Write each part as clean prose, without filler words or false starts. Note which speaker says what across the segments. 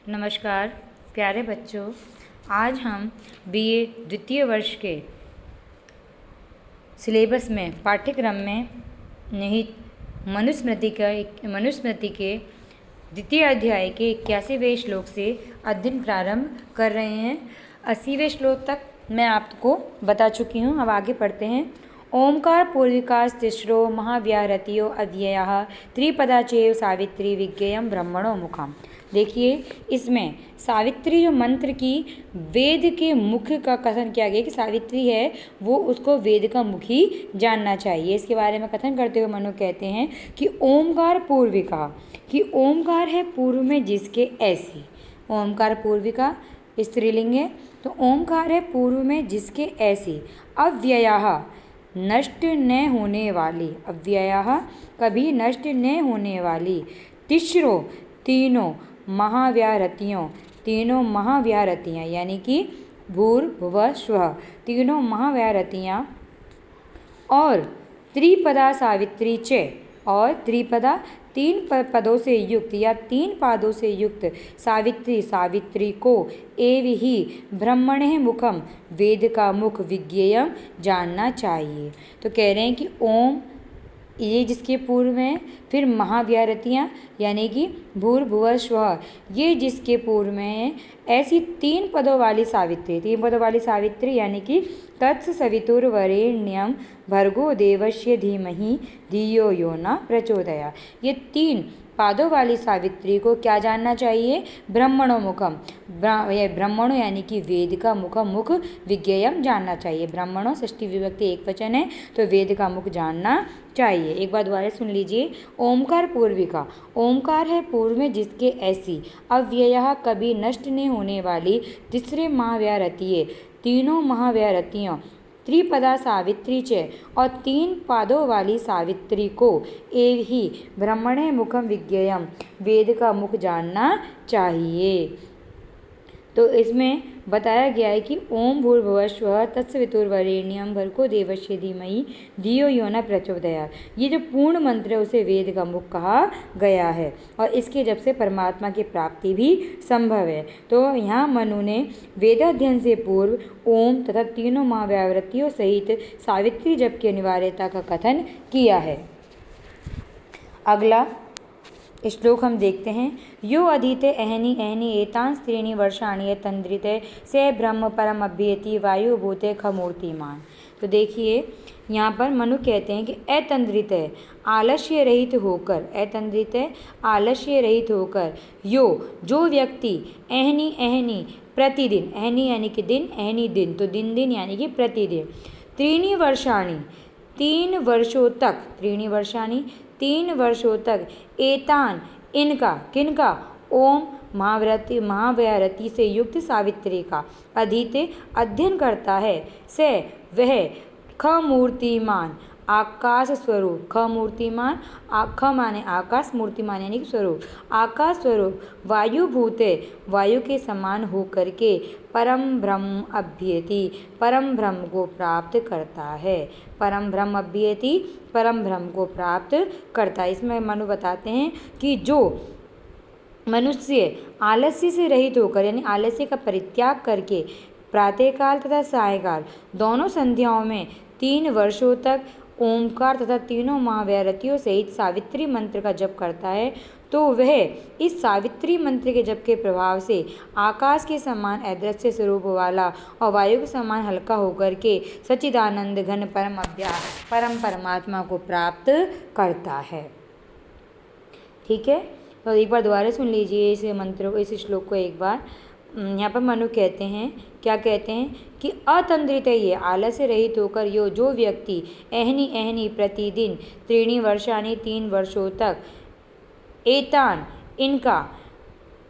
Speaker 1: नमस्कार प्यारे बच्चों, आज हम बीए द्वितीय वर्ष के सिलेबस में पाठ्यक्रम में निहित मनुस्मृति के द्वितीय अध्याय के 81वें श्लोक से अध्ययन प्रारंभ कर रहे हैं। 80वें श्लोक तक मैं आपको बता चुकी हूँ। अब आगे पढ़ते हैं। ओंकार पूर्विकास्तिस्रो महाव्याहृतियो अव्ययः त्रिपदा चैव सावित्री विज्ञेयं ब्रह्मणो मुखम। देखिए, इसमें सावित्री जो मंत्र की वेद के मुख का कथन किया गया कि सावित्री है वो उसको वेद का मुख ही जानना चाहिए। इसके बारे में कथन करते हुए मनु कहते हैं कि ओंकार पूर्विका, कि ओंकार है पूर्व में जिसके ऐसी। ओंकार पूर्विका स्त्रीलिंग है, तो ओंकार है पूर्व में जिसके ऐसी। अव्ययः नष्ट न होने वाली, अव्ययः कभी नष्ट न होने वाली। तिस्रो तीनों महाव्याहृतियों, तीनों महाव्याहृतियाँ यानी कि भूर्भुवः स्वः, तीनों महाव्याहृतियाँ। और त्रिपदा सावित्री च, और त्रिपदा तीन पदों से युक्त या तीन पादों से युक्त सावित्री, सावित्री को एव ही ब्रह्मणे मुखम, वेद का मुख विज्ञेयम जानना चाहिए। तो कह रहे हैं कि ओम ये जिसके पूर्व में, फिर महाव्याहृतियाँ यानी कि भूर्भुवः स्वः ये जिसके पूर्व में है, ऐसी तीन पदों वाली सावित्री, तीन पदों वाली सावित्री यानी कि तत्सवितुर्वरेण्यं भर्गो देवस्य धीमहि धियो यो न प्रचोदयात्। ये तीन पादों वाली सावित्री को क्या जानना चाहिए? ब्रह्मणो मुखम, ब्रह्मणो यानी कि वेद का मुख विज्ञेयम जानना चाहिए। ब्रह्मणो षष्ठी विभक्ति एक वचन है, तो वेद का मुख जानना चाहिए। एक बार दोबारा सुन लीजिए। ओंकार पूर्विका, ओंकार है पूर्व में जिसके ऐसी। अव्ययः कभी नष्ट नहीं होने वाली। तीसरे महाव्याहृतिये, तीनों महाव्याहृतियों। त्रिपदा सावित्री च, और तीन पादों वाली सावित्री को एव ही ब्रह्मणे मुखम विज्ञेयम, वेद का मुख जानना चाहिए। तो इसमें बताया गया है कि ओम भूर्भुवः स्वः तत्सवितुर्वरेण्यं भर्गो देवस्य धीमहि धियो यो न प्रचोदयात्। ये जो पूर्ण मंत्र है उसे वेद का मुख कहा गया है, और इसके जब से परमात्मा की प्राप्ति भी संभव है। तो यहाँ मनु ने वेदाध्ययन से पूर्व ओम तथा तीनों महाव्याहृतियों सहित सावित्री जप की अनिवार्यता का कथन किया है। अगला श्लोक हम देखते हैं। यो अधीते अहनि अहनि एतान् स्त्रीणि वर्षाणि तंद्रिते से ब्रह्म परम अभ्येति वायुभूते खमूर्तिमान। तो देखिए, यहाँ पर मनु कहते हैं कि अतंद्रित है, आलस्य रहित होकर, अतंद्रित है आलस्य रहित होकर, जो व्यक्ति अहनि अहनि प्रतिदिन, अहनि यानी कि दिन, अहनि दिन, तो दिन दिन यानी कि प्रतिदिन, त्रीणि वर्षाणि तीन वर्षों तक, त्रीणि वर्षाणि तीन वर्षों तक, एतान इनका, किनका? ओम महाव्याहृति से युक्त सावित्री का, अधीते अध्ययन करता है, से वह खमूर्तिमान आकाश स्वरूप, खमूर्तिमान, ख माने आकाश, मूर्तिमान यानी कि स्वरूप, आकाश स्वरूप वायुभूते वायु के समान हो करके परम ब्रह्म अभ्येति, परम ब्रह्म को प्राप्त करता है। परम ब्रह्म अभ्येति, परम ब्रह्म को प्राप्त करता है। इसमें मनु बताते हैं कि जो मनुष्य आलस्य से रहित होकर, यानी आलस्य का परित्याग करके प्रातःकाल तथा सायकाल दोनों संध्याओं में 3 वर्षों तक ओंकार तथा तीनों महाव्याहृतियों सहित सावित्री मंत्र का जप करता है, तो वह इस सावित्री मंत्र के जप के प्रभाव से आकाश के समान अदृश्य स्वरूप वाला और वायु के समान हल्का होकर के सच्चिदानंद घन परम परमात्मा को प्राप्त करता है। ठीक है, तो एक बार दोबारा सुन लीजिए इस मंत्र को, इस श्लोक को एक बार। यहाँ पर मनु कहते हैं, क्या कहते हैं कि अतंद्रित ये आलस्य रहित होकर जो व्यक्ति अहनि अहनि प्रतिदिन त्रीणि वर्षाणि 3 वर्षों तक, एतान इनका,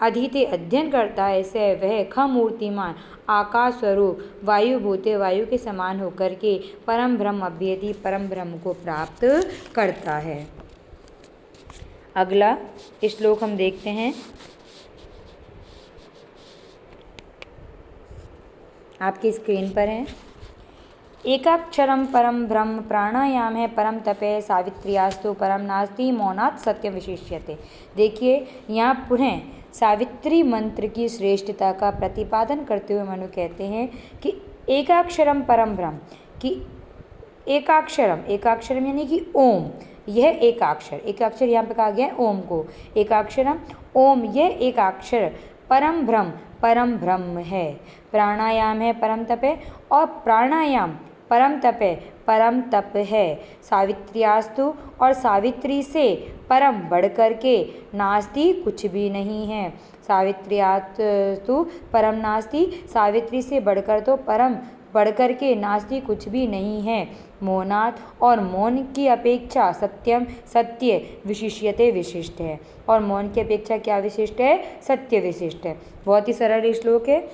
Speaker 1: अधीते अध्ययन करता है, से वह खमूर्तिमान आकाश स्वरूप वायुभूते वायु के समान होकर के परम ब्रह्म अभ्येति, परम ब्रह्म को प्राप्त करता है। अगला श्लोक हम देखते हैं। आपकी स्क्रीन पर है। एकाक्षरम परम ब्रह्म प्राणायाम है परम तपे सावित्र्यास्तु परम नास्ति मौनात् सत्यम विशिष्यते। देखिए, यहाँ पुनः सावित्री मंत्र की श्रेष्ठता का प्रतिपादन करते हुए मनु कहते हैं कि एकाक्षरम परम ब्रह्म, कि एकाक्षरम यानी कि ओम, यह एकाक्षर यहाँ पे कहा गया है ओम को, एकाक्षरम ओम, यह एकाक्षर परम ब्रह्म है। प्राणायाम है परम तप है, और प्राणायाम परम तप है। सावित्र्यास्तु, और सावित्री से परम बढ़ कर के नास्ति कुछ भी नहीं है। सावित्र्यास्तु परम नास्ति, सावित्री से बढ़कर तो परम बढ़कर के नास्ति कुछ भी नहीं है। मौनात्, और मौन की अपेक्षा सत्यम, सत्य विशिष्यते विशिष्ट है, और मौन की अपेक्षा क्या विशिष्ट है? सत्य विशिष्ट है। बहुत ही सरल श्लोक है,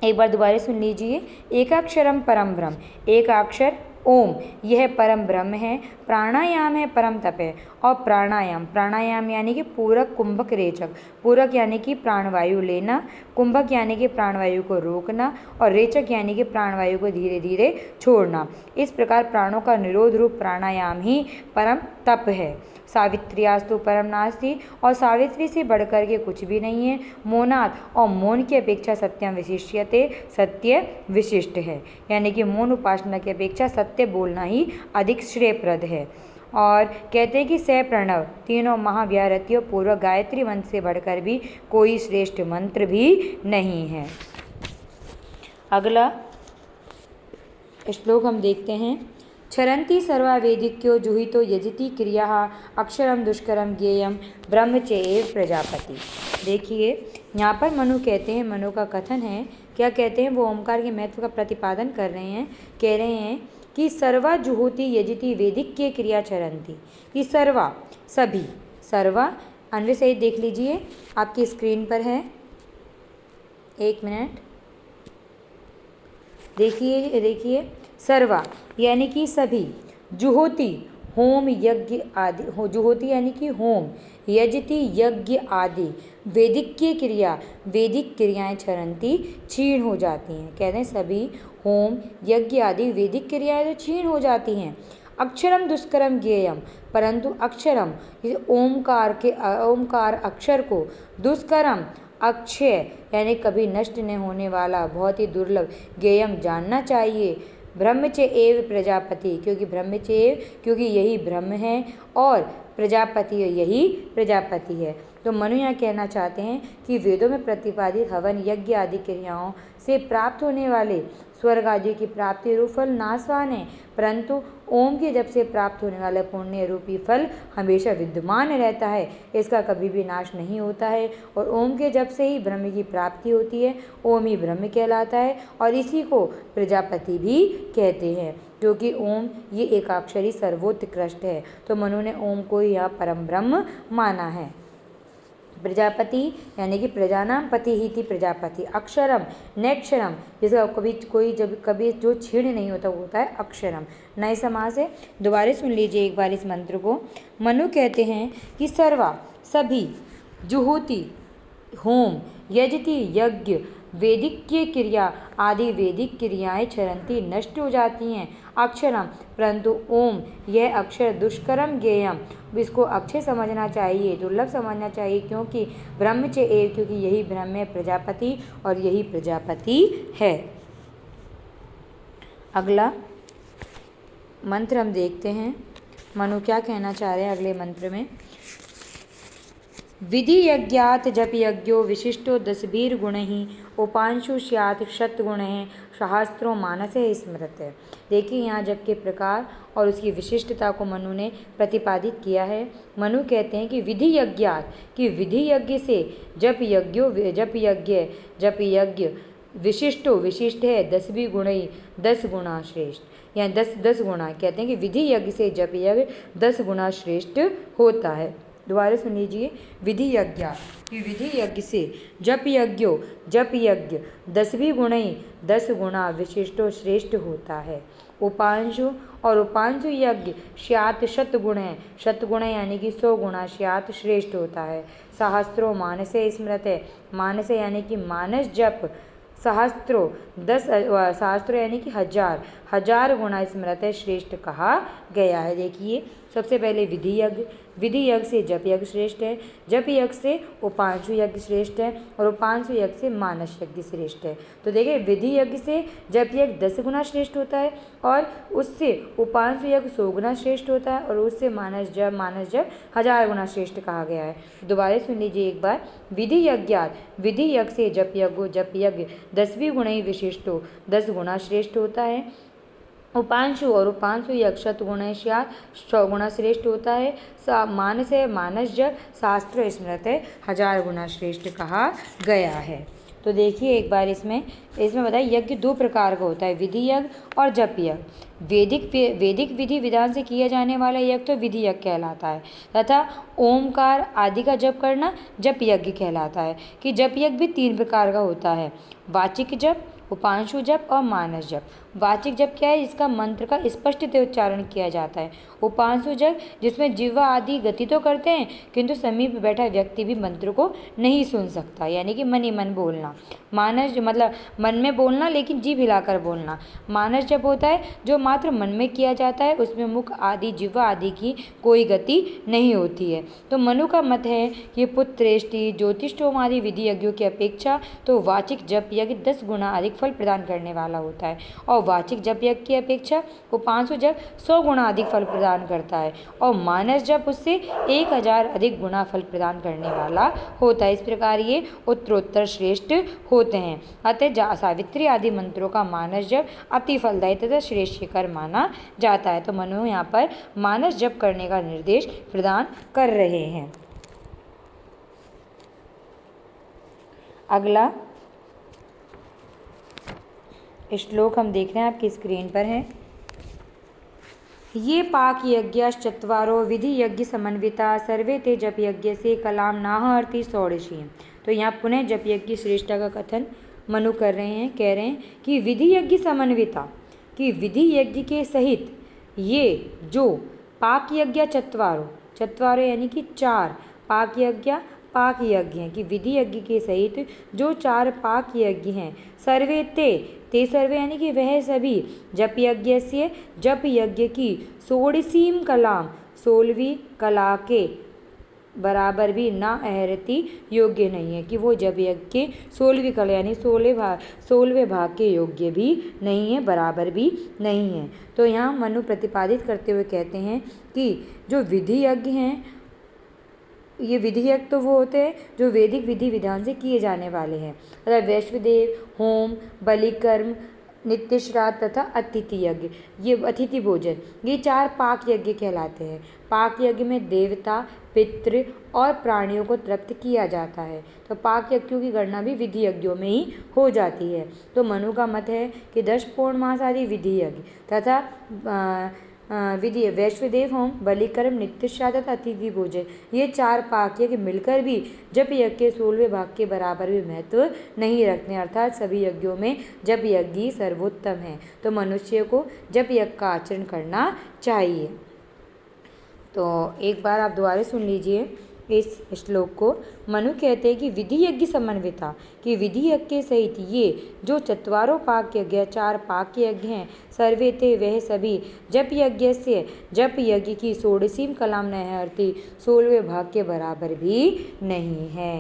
Speaker 1: एक बार दोबारा सुन लीजिए। एकाक्षरम परम ब्रह्म, एक अक्षर ओम, यह परम ब्रह्म है। प्राणायाम है परम तप है, और प्राणायाम यानी कि पूरक कुंभक रेचक, पूरक यानी कि प्राणवायु लेना, कुंभक यानी कि प्राणवायु को रोकना, और रेचक यानी कि प्राणवायु को धीरे धीरे छोड़ना। इस प्रकार प्राणों का निरोध रूप प्राणायाम ही परम तप है। सावित्र्यास्तु परम नास्ति, और सावित्री से बढ़कर के कुछ भी नहीं है। मौनात्, और मौन की अपेक्षा सत्यम विशिष्यते, सत्य विशिष्ट है, यानी कि मौन उपासना की अपेक्षा सत्य बोलना ही अधिक श्रेयप्रद है। और कहते हैं कि स प्रणव तीनों महाव्याहृतियों पूर्वक गायत्री मंत्र से बढ़कर भी कोई श्रेष्ठ मंत्र भी नहीं है। अगला श्लोक हम देखते हैं। क्षरन्ति सर्वा वेदिक्यो जुहितो यजति क्रिया अक्षरम दुष्करम ज्ञेयम ब्रह्म चैव प्रजापति। देखिए यहाँ पर मनु कहते हैं, मनु का कथन है, क्या कहते हैं, वो ओमकार के महत्व का प्रतिपादन कर रहे हैं। कह रहे हैं कि सर्वा जुहोति यजति वेदिक्य क्रिया क्षरन्ति, कि सर्वा सभी, सर्वा अन्वय सहित देख लीजिए, आपकी स्क्रीन पर है, एक मिनट देखिए सर्वा यानी कि सभी, जुहोति होम यज्ञ आदि, जुहोति यानी कि होम, यजति यज्ञ आदि, वैदिक क्रियाएं क्षरन्ति क्षीण हो जाती हैं। कहते हैं सभी होम यज्ञ आदि वैदिक क्रियाएं तो क्षीण हो जाती हैं। अक्षरम दुष्करम ज्ञेयम, परंतु अक्षरम ओमकार अक्षर को, दुष्करम अक्षय यानी कभी नष्ट नहीं होने वाला, बहुत ही दुर्लभ, ज्ञेयम जानना चाहिए। ब्रह्मच एव प्रजापति, क्योंकि यही ब्रह्म है, और प्रजापति यही प्रजापति है। तो मनु यहाँ कहना चाहते हैं कि वेदों में प्रतिपादित हवन यज्ञ आदि क्रियाओं से प्राप्त होने वाले स्वर्ग आदि की प्राप्ति रूप फल नाशवान है, परंतु ओम के जप से प्राप्त होने वाला पुण्य रूपी फल हमेशा विद्यमान रहता है, इसका कभी भी नाश नहीं होता है। और ओम के जप से ही ब्रह्म की प्राप्ति होती है, ओम ही ब्रह्म कहलाता है, और इसी को प्रजापति भी कहते हैं, क्योंकि ओम ये एकाक्षरी सर्वोत्कृष्ट है। तो मनु ने ओम को यहाँ परम ब्रह्म माना है। प्रजापति यानी कि प्रजानाम पति ही थी प्रजापति। अक्षरम नैक्षरम, जिसका कभी जो छीण नहीं होता वो होता है अक्षरम, नए समास है। दोबारा सुन लीजिए एक बार इस मंत्र को। मनु कहते हैं कि सर्वा सभी, जुहोति होम, यजति यज्ञ, वैदिक्य क्रिया आदि वैदिक क्रियाएं क्षरन्ति नष्ट हो जाती हैं। अक्षरम, परंतु ओम यह अक्षर दुष्करम ज्ञेयम, इसको अक्षय समझना चाहिए, दुर्लभ समझना चाहिए, क्योंकि ब्रह्म च एव, क्योंकि यही ब्रह्म है प्रजापति, और यही प्रजापति है। अगला मंत्र हम देखते हैं, मनु क्या कहना चाह रहे हैं अगले मंत्र में। विधि यज्ञात जप यज्ञो विशिष्टो दसभीर गुण ही उपांशु स्यात् शतगुण है सहस्त्रों मानस है स्मृत है। देखिए यहाँ जप के प्रकार और उसकी विशिष्टता को मनु ने प्रतिपादित किया है। मनु कहते हैं कि विधि यज्ञात, कि विधि यज्ञ से जप यज्ञ विशिष्टो विशिष्ट है, 10 गुण ही 10 गुणा श्रेष्ठ, या 10 गुणा, कहते हैं कि विधि यज्ञ से जप यज्ञ 10 गुणा श्रेष्ठ होता है। दोबारा सुन लीजिए। विधि यज्ञ, कि विधि यज्ञ से जप यज्ञ 10 गुण ही 10 गुणा विशिष्टो श्रेष्ठ होता है। उपांशु, और उपांशु यज्ञ स्यात् शतगुण है, शतगुण यानी कि 100 गुणा स्यात् श्रेष्ठ होता है। सहस्त्रों मानसे स्मृत है, मानस यानी कि मानस जप, सहस्त्रों 10 सहस्त्र यानी कि 1000 गुणा स्मृत है श्रेष्ठ कहा गया है। देखिए सबसे पहले विधि विधि यज्ञ से जप यज्ञ श्रेष्ठ है, जप यज्ञ से उपांशु यज्ञ श्रेष्ठ है और उपांशु यज्ञ से मानस यज्ञ श्रेष्ठ है। तो देखिए विधि यज्ञ से जप यज्ञ 10 गुना श्रेष्ठ होता है और उससे उपांशु यज्ञ 100 गुना श्रेष्ठ होता है और उससे मानस जप 1000 गुना श्रेष्ठ कहा गया है। दोबारा सुन लीजिए एक बार। विधि यज्ञ से जप यज्ञ 10वीं गुणे विशिष्टो 10 गुना श्रेष्ठ होता है। उपांशु यज्ञ शतगुण 100 गुना श्रेष्ठ होता है। मानस जप शास्त्र स्मृत है 1000 गुना श्रेष्ठ कहा गया है। तो देखिए एक बार इसमें बताइए यज्ञ 2 प्रकार का होता है, विधि यज्ञ और जप यज्ञ। वैदिक विधि विधान से किया जाने वाला यज्ञ तो विधि यज्ञ कहलाता है तथा ओमकार आदि का जप करना जप यज्ञ कहलाता है। कि जप यज्ञ भी 3 प्रकार का होता है, वाचिक जप, उपांशु जप और मानस जप। वाचिक जप क्या है? इसका मंत्र का स्पष्ट उच्चारण किया जाता है। उपांशु जप जिसमें जिह्वा आदि गति तो करते हैं किंतु समीप बैठा व्यक्ति भी मंत्र को नहीं सुन सकता, यानी कि मन ही मन बोलना। मानस मतलब मन में बोलना लेकिन जीभ हिलाकर बोलना। मानस जप होता है जो मात्र मन में किया जाता है, उसमें मुख आदि जिह्वा आदि की कोई गति नहीं होती है। तो मनु का मत है कि पुत्रेष्टि ज्योतिषोम आदि विधि यज्ञों की अपेक्षा तो वाचिक जप यज्ञ 10 गुना अधिक फल प्रदान करने वाला होता है और वाचिक जप यज्ञ की अपेक्षा उपांशु जप 100 गुना अधिक फल प्रदान करता है और मानस जप उससे 1000 अधिक गुना फल प्रदान करने वाला होता है। इस प्रकार ये उत्तरोत्तर श्रेष्ठ होते हैं। अतः सावित्री आदि मंत्रों का मानस जप अति फलदायी तथा श्रेष्ठ कर माना जाता है। तो मनु यहाँ पर मानस जप करने का निर्देश प्रदान कर रहे हैं। अगला श्लोक हम देख रहे हैं, आपकी स्क्रीन पर है। ये पाक यज्ञ चत्वारो विधि यज्ञ समन्विता सर्वे ते जप यज्ञ से कलाम नाहर्ति षोडशी। तो यहाँ पुनः जप यज्ञ की श्रेष्ठता का कथन मनु कर रहे हैं, कह रहे हैं कि विधि यज्ञ समन्विता, कि विधि यज्ञ के सहित ये जो पाक यज्ञ चत्वारो यानी कि 4 पाक यज्ञ हैं, कि विधि यज्ञ के सहित जो 4 पाक यज्ञ हैं, सर्वे ते सर्वे यानी कि वह सभी जप यज्ञ की 16वीं कलाम 16वीं कला के बराबर भी ना अहरती योग्य नहीं है, कि वो जप यज्ञ के 16वीं कला यानी 16वें भाग के योग्य भी नहीं है, बराबर भी नहीं है। तो यहाँ मनु प्रतिपादित करते हुए कहते हैं कि जो विधि यज्ञ हैं, ये विधि यज्ञ तो वो होते हैं जो वैदिक विधि विधान से किए जाने वाले हैं, अर्थात वैश्वदेव, होम, बलिकर्म, नित्य श्राद्ध तथा अतिथि यज्ञ, ये अतिथि भोजन, ये 4 पाक यज्ञ कहलाते हैं। पाक यज्ञ में देवता, पितृ और प्राणियों को तृप्त किया जाता है। तो पाक यज्ञों की गणना भी विधि यज्ञों में ही हो जाती है। तो मनु का मत है कि 10 पौर्णमास आदि विधि यज्ञ तथा विधि वैश्वदेव होम, बलिकर्म, नित्य श्राद्ध तथा अतिथि भोजन, ये 4 पाक यज्ञ मिलकर भी जप यज्ञ के 16वें भाग के बराबर भी महत्व नहीं रखते, अर्थात सभी यज्ञों में जप यज्ञ ही सर्वोत्तम है। तो मनुष्य को जप यज्ञ का आचरण करना चाहिए। तो एक बार आप दोबारा सुन लीजिए इस श्लोक को। मनु कहते हैं कि विधि यज्ञ समन्विता, कि विधि यज्ञ के सहित ये जो 4 पाक यज्ञ 4 पाक यज्ञ हैं, सर्वे ते वह सभी जप यज्ञ की 16वीं कलाम नहरती 16वें भाग के बराबर भी नहीं है।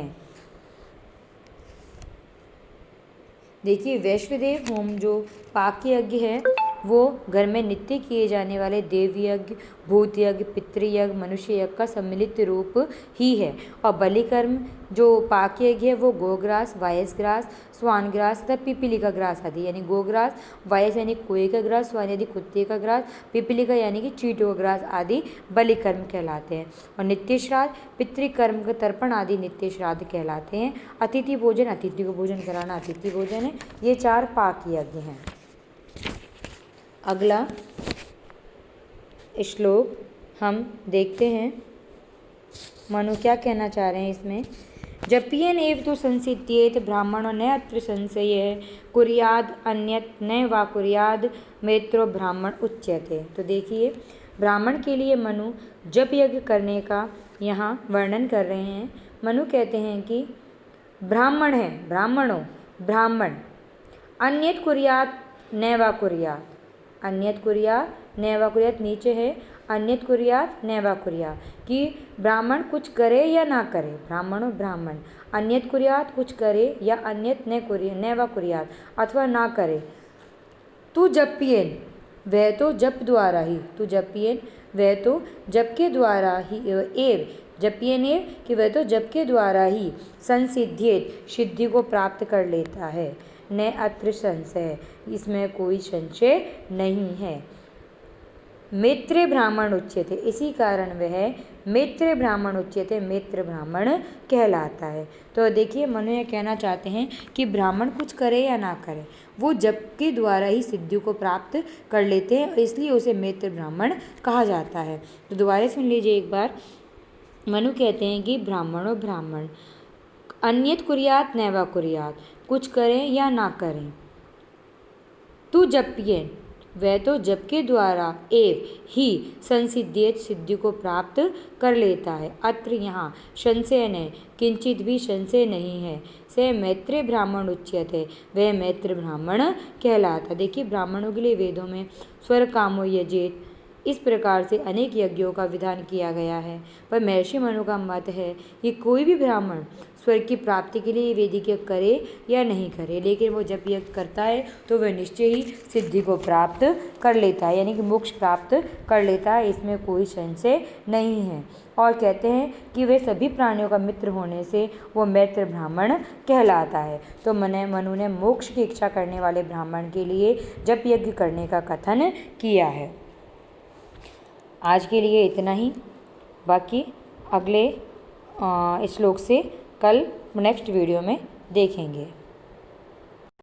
Speaker 1: देखिए वैश्वदेव होम जो पाक यज्ञ है वो घर में नित्य किए जाने वाले देव यज्ञ, भूत यज्ञ, पितृयज्ञ, मनुष्य यज्ञ का सम्मिलित रूप ही है। और बलिकर्म जो पाक यज्ञ है वो गोग्रास, वायस ग्रास, स्वान ग्रास तथा पिपीलिका ग्रास आदि, यानी गोग्रास, वायस यानी कुएं का ग्रास, स्वान यानी कुत्ते का ग्रास, पिपीलिका यानी कि चींटों का ग्रास आदि बलिकर्म कहलाते हैं। और नित्य श्राद्ध, पितृकर्म का तर्पण आदि नित्य श्राद्ध कहलाते हैं। अतिथि भोजन, अतिथि को भोजन कराना अतिथि भोजन है। ये 4 पाक यज्ञ हैं। अगला श्लोक हम देखते हैं, मनु क्या कहना चाह रहे हैं इसमें। जपियन एव तो संसिद्ध्येत ब्राह्मणो न अत्र संशय कुर्याद अन्यत न वा कुर्याद मेत्रो ब्राह्मण उच्यते। तो देखिए ब्राह्मण के लिए मनु जप यज्ञ करने का यहाँ वर्णन कर रहे हैं। मनु कहते हैं कि ब्राह्मण है, ब्राह्मण अन्यत कुर्यात न वा कुर्यात, अन्यत कुर्यात न वा कुर्यात नीचे है, अन्यत कुर्यात नैवा कुर्यात, कि ब्राह्मण कुछ करे या ना करे, ब्राह्मणों ब्राह्मण, अन्यत कुर्यात कुछ करे या अन्यत नैवा कुर्यात अथवा ना करे। तू जप्येन वह तो जप द्वारा ही, तू जप्येन वह तो जप के द्वारा ही, एव जप्येन एव कि वह तो जप के द्वारा ही संसिद्ध्येत सिद्धि को प्राप्त कर लेता है। न अत्र संशय, इसमें कोई संशय नहीं है। मैत्रेय ब्राह्मण उच्यते, इसी कारण वह मैत्रेय ब्राह्मण उच्यते, मैत्र ब्राह्मण कहलाता है। तो देखिए मनु ये कहना चाहते हैं कि ब्राह्मण कुछ करे या ना करे, वो जप के द्वारा ही सिद्धि को प्राप्त कर लेते हैं, इसलिए उसे मैत्र ब्राह्मण कहा जाता है। तो दोबारा सुन लीजिए एक बार। मनु कहते हैं कि ब्राह्मणों ब्राह्मण, अन्यत कुर्यात नैवा कुर्यात, कुछ करें या ना करें। तू जप्येन वह तो जप के द्वारा एव ही संसिद्ध्येत सिद्धि को प्राप्त कर लेता है। अत्र यहाँ संशय ने किंचित भी संशय नहीं है। से मैत्रेय ब्राह्मण उच्यते, वह मैत्र ब्राह्मण कहलाता। देखिए ब्राह्मणों के लिए वेदों में स्वर कामो यजेत इस प्रकार से अनेक यज्ञों का विधान किया गया है, पर महर्षि मनु का मत है कि कोई भी ब्राह्मण स्वर्ग की प्राप्ति के लिए वेद यज्ञ करे या नहीं करे, लेकिन वो जब यज्ञ करता है तो वह निश्चय ही सिद्धि को प्राप्त कर लेता है, यानी कि मोक्ष प्राप्त कर लेता है, इसमें कोई संशय नहीं है। और कहते हैं कि वे सभी प्राणियों का मित्र होने से वो मैत्र ब्राह्मण कहलाता है। तो मनु ने मोक्ष की इच्छा करने वाले ब्राह्मण के लिए जप यज्ञ करने का कथन किया है। आज के लिए इतना ही, बाकी अगले श्लोक से कल नेक्स्ट वीडियो में देखेंगे।